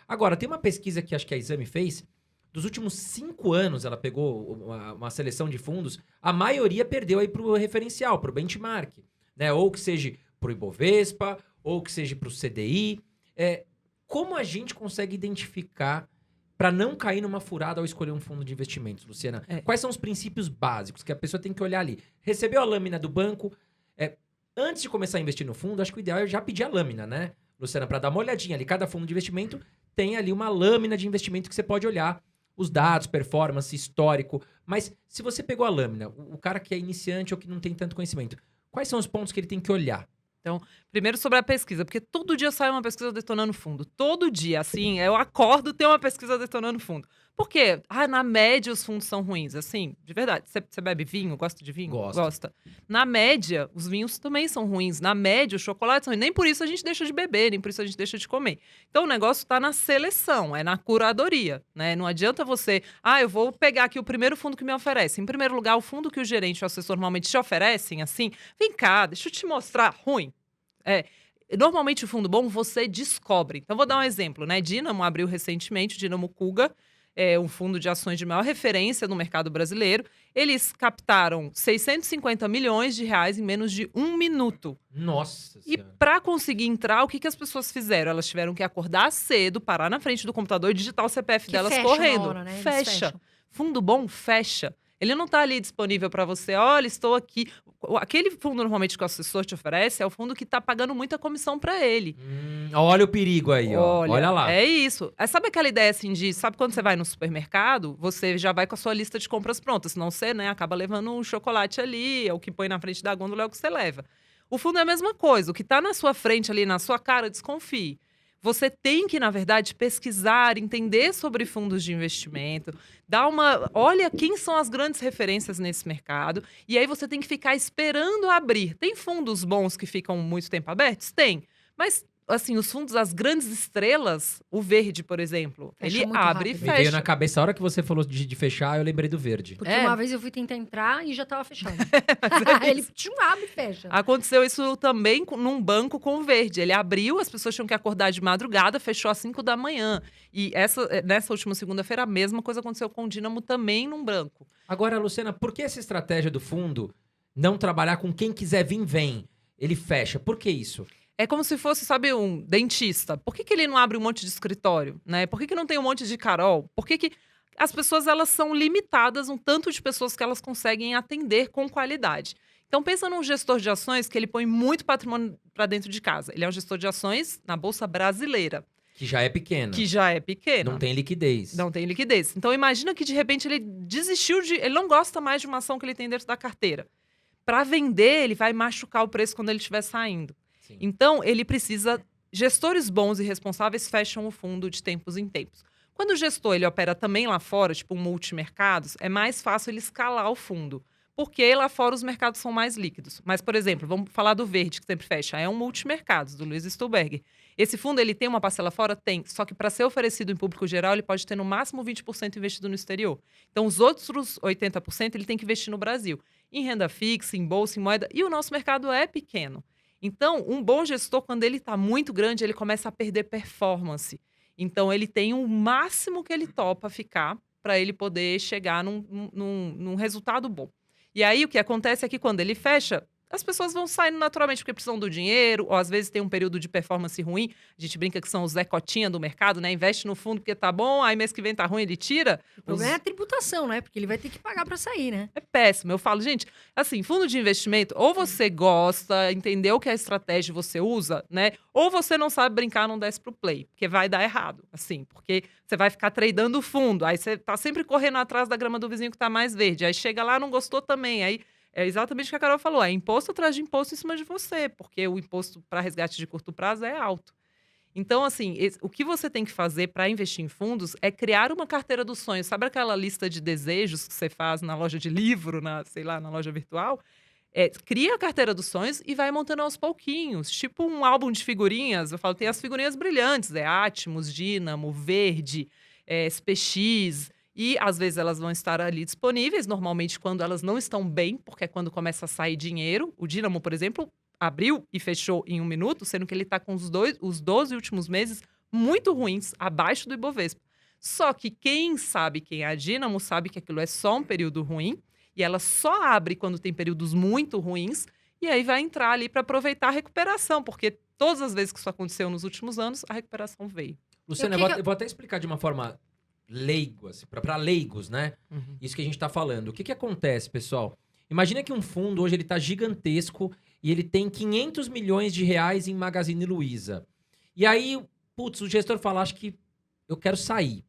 Agora, tem uma pesquisa que acho que a Exame fez, dos últimos 5 anos, ela pegou uma seleção de fundos, a maioria perdeu aí pro referencial, pro benchmark, né? Ou que seja pro Ibovespa, ou que seja pro CDI. Como a gente consegue identificar para não cair numa furada ao escolher um fundo de investimentos, Luciana? Quais são os princípios básicos que a pessoa tem que olhar ali? Recebeu a lâmina do banco, antes de começar a investir no fundo, acho que o ideal é já pedir a lâmina, né, Luciana? Para dar uma olhadinha ali. Cada fundo de investimento tem ali uma lâmina de investimento que você pode olhar os dados, performance, histórico. Mas se você pegou a lâmina, o cara que é iniciante ou que não tem tanto conhecimento, quais são os pontos que ele tem que olhar? Então, primeiro sobre a pesquisa, porque todo dia sai uma pesquisa detonando fundo. Todo dia, assim, eu acordo, tem uma pesquisa detonando fundo. Por quê? Na média os fundos são ruins, assim, de verdade. Você bebe vinho? Gosta de vinho? Gosto. Gosta. Na média, os vinhos também são ruins. Na média, os chocolates são ruins. Nem por isso a gente deixa de beber, nem por isso a gente deixa de comer. Então, o negócio tá na seleção, é na curadoria, né? Não adianta você, eu vou pegar aqui o primeiro fundo que me oferece. Em primeiro lugar, o fundo que o gerente e o assessor normalmente te oferecem, assim, vem cá, deixa eu te mostrar, ruim. Normalmente o fundo bom você descobre. Então, vou dar um exemplo, né? Dínamo abriu recentemente, o Dínamo Kuga, um fundo de ações de maior referência no mercado brasileiro. Eles captaram 650 milhões de reais em menos de 1 minuto. Nossa E Senhora. para conseguir entrar, o que as pessoas fizeram? Elas tiveram que acordar cedo, parar na frente do computador e digitar o CPF delas fecha correndo. na hora, né? Eles Fecha. fecham. Fundo bom, fecha. Ele não está ali disponível para você. Olha, estou aqui. Aquele fundo normalmente que o assessor te oferece é o fundo que está pagando muita comissão para ele. Olha o perigo aí, ó. Olha lá. É isso. Sabe aquela ideia assim sabe quando você vai no supermercado, você já vai com a sua lista de compras pronta, senão você, né, acaba levando um chocolate ali, o que põe na frente da gôndola é o que você leva. O fundo é a mesma coisa, o que está na sua frente ali, na sua cara, desconfie. Você tem que, na verdade, pesquisar, entender sobre fundos de investimento, olha quem são as grandes referências nesse mercado, e aí você tem que ficar esperando abrir. Tem fundos bons que ficam muito tempo abertos? Tem. Mas, assim, os fundos, as grandes estrelas, o verde, por exemplo, Fecha ele muito abre e rápido. Me veio na fecha. cabeça, a hora que você falou de fechar, eu lembrei do verde. Porque uma vez eu fui tentar entrar e já tava fechado. é Ele abre e fecha. Aconteceu isso também num banco com o verde. Ele abriu, as pessoas tinham que acordar de madrugada, fechou às 5 da manhã. E nessa última segunda-feira, a mesma coisa aconteceu com o Dínamo também num branco. Agora, Luciana, por que essa estratégia do fundo não trabalhar com quem quiser vir, vem? Ele fecha. Por que isso? É como se fosse, sabe, um dentista. Por que ele não abre um monte de escritório, né? Por que não tem um monte de Carol? Por que as pessoas, elas são limitadas, um tanto de pessoas que elas conseguem atender com qualidade? Então, pensa num gestor de ações que ele põe muito patrimônio para dentro de casa. Ele é um gestor de ações na Bolsa Brasileira. Que já é pequena. Que já é pequena. Não tem liquidez. Não tem liquidez. Então, imagina que, de repente, ele desistiu ele não gosta mais de uma ação que ele tem dentro da carteira. Para vender, ele vai machucar o preço quando ele estiver saindo. Sim. Então, ele precisa... Gestores bons e responsáveis fecham o fundo de tempos em tempos. Quando o gestor ele opera também lá fora, tipo um multimercados, é mais fácil ele escalar o fundo. Porque lá fora os mercados são mais líquidos. Mas, por exemplo, vamos falar do verde, que sempre fecha. É um multimercados, do Luiz Stuhlberg. Esse fundo, ele tem uma parcela fora? Tem. Só que para ser oferecido em público geral, ele pode ter no máximo 20% investido no exterior. Então, os outros 80% ele tem que investir no Brasil. Em renda fixa, em bolsa, em moeda. E o nosso mercado é pequeno. Então, um bom gestor, quando ele está muito grande, ele começa a perder performance. Então, ele tem o máximo que ele topa ficar para ele poder chegar num resultado bom. E aí, o que acontece é que quando ele fecha, as pessoas vão saindo naturalmente porque precisam do dinheiro, ou às vezes tem um período de performance ruim. A gente brinca que são os Zé Cotinha do mercado, né? Investe no fundo porque tá bom, aí mês que vem tá ruim, ele tira. O problema é a tributação, né? Porque ele vai ter que pagar pra sair, né? É péssimo. Eu falo, gente, assim, fundo de investimento, ou você gosta, entendeu que a estratégia você usa, né? Ou você não sabe brincar, não desce pro play, porque vai dar errado, assim, porque você vai ficar tradando o fundo, aí você tá sempre correndo atrás da grama do vizinho que tá mais verde, aí chega lá, não gostou também, aí é exatamente o que a Carol falou, é imposto atrás de imposto em cima de você, porque o imposto para resgate de curto prazo é alto. Então, assim, o que você tem que fazer para investir em fundos é criar uma carteira dos sonhos. Sabe aquela lista de desejos que você faz na loja de livro, na loja virtual? Cria a carteira dos sonhos e vai montando aos pouquinhos. Tipo um álbum de figurinhas. Eu falo, tem as figurinhas brilhantes. Atmos, Dínamo, Verde, SPX. E, às vezes, elas vão estar ali disponíveis. Normalmente, quando elas não estão bem, porque é quando começa a sair dinheiro. O Dínamo, por exemplo, abriu e fechou em 1 minuto, sendo que ele está com os 12 últimos meses muito ruins, abaixo do Ibovespa. Só que quem é a Dínamo sabe que aquilo é só um período ruim e ela só abre quando tem períodos muito ruins e aí vai entrar ali para aproveitar a recuperação, porque todas as vezes que isso aconteceu nos últimos anos, a recuperação veio. Luciana, eu vou até explicar de uma forma leigo, assim, para leigos, né? Isso que a gente tá falando. O que acontece, pessoal? Imagina que um fundo hoje ele tá gigantesco e ele tem 500 milhões de reais em Magazine Luiza. E aí, putz, o gestor fala, acho que eu quero sair.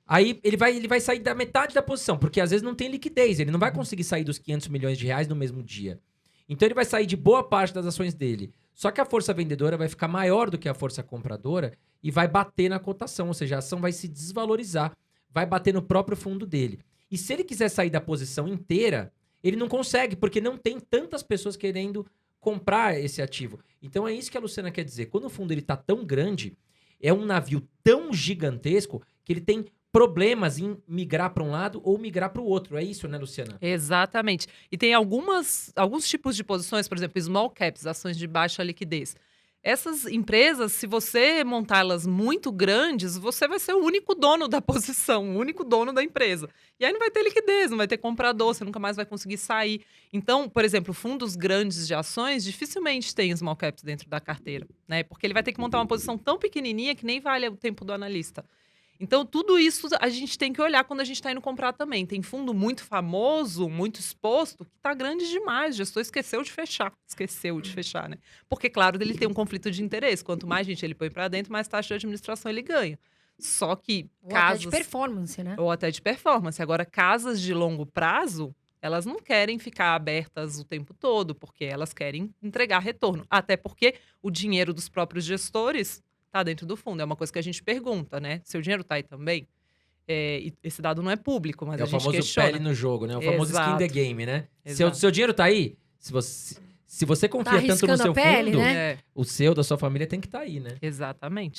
Aí ele vai sair da metade da posição, porque às vezes não tem liquidez, ele não vai conseguir sair dos 500 milhões de reais no mesmo dia. Então ele vai sair de boa parte das ações dele. Só que a força vendedora vai ficar maior do que a força compradora e vai bater na cotação, ou seja, a ação vai se desvalorizar, vai bater no próprio fundo dele. E se ele quiser sair da posição inteira, ele não consegue, porque não tem tantas pessoas querendo comprar esse ativo. Então é isso que a Luciana quer dizer. Quando o fundo ele tá tão grande, é um navio tão gigantesco que ele tem problemas em migrar para um lado ou migrar para o outro. É isso, né, Luciana? Exatamente. E tem alguns tipos de posições, por exemplo, small caps, ações de baixa liquidez. Essas empresas, se você montá-las muito grandes, você vai ser o único dono da posição, o único dono da empresa. E aí não vai ter liquidez, não vai ter comprador, você nunca mais vai conseguir sair. Então, por exemplo, fundos grandes de ações dificilmente tem small caps dentro da carteira, né? Porque ele vai ter que montar uma posição tão pequenininha que nem vale o tempo do analista. Então, tudo isso a gente tem que olhar quando a gente está indo comprar também. Tem fundo muito famoso, muito exposto, que está grande demais. O gestor esqueceu de fechar, né? Porque, claro, ele tem um conflito de interesse. Quanto mais gente ele põe para dentro, mais taxa de administração ele ganha. Só que Até de performance, né? Ou até de performance. Agora, casas de longo prazo, elas não querem ficar abertas o tempo todo, porque elas querem entregar retorno. Até porque o dinheiro dos próprios gestores tá dentro do fundo. É uma coisa que a gente pergunta, né? Seu dinheiro tá aí também? E esse dado não é público, mas a gente questiona. É o famoso pele no jogo, né? O famoso skin Exato. the game, né? Exato. Seu dinheiro tá aí, se você confia tanto no arriscando seu a pele, fundo, né? o seu, da sua família, tem que estar aí, né? Exatamente.